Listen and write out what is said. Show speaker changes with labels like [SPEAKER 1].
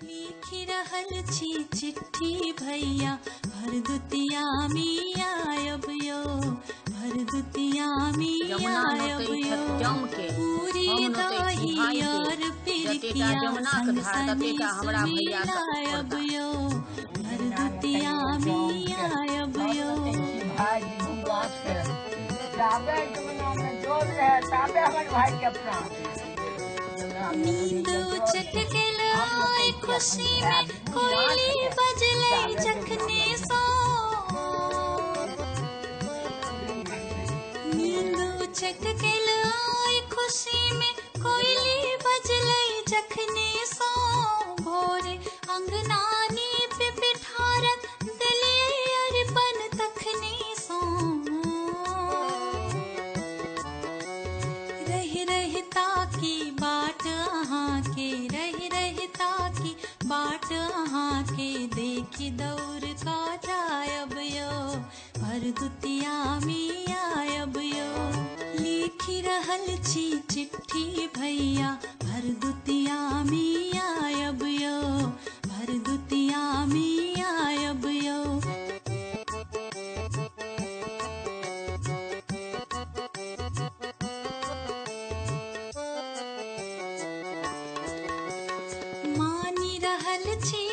[SPEAKER 1] लिखि रहल छी चिट्ठी भैया भरदुतिया में आयब यो, भरदुतिया में आयब यो। पूरी दही और पिरकिया संग सनेस मिलायब यो, भरदुतिया में आयब यो। नींद उचट गेल ओइ खुशी में कोयली बजलै जखने सो। नींद उचट गेल ओइ खुशी में कोयली बजलै जखने सो। भोरे अंगना नीप पिठारत देलियै अरिपन तखने सो। रहि रहि ताकी बाट अहाँ के, रहि रहि ताकी बाट अहाँ के, देखी दौड़ का जायब यो, भरदुतिया में आयब यो। लिखि रहल छी चिट्ठी भैया भरदुतिया में आयब यो, भरदुतिया में आयब यो। मानी रहल छी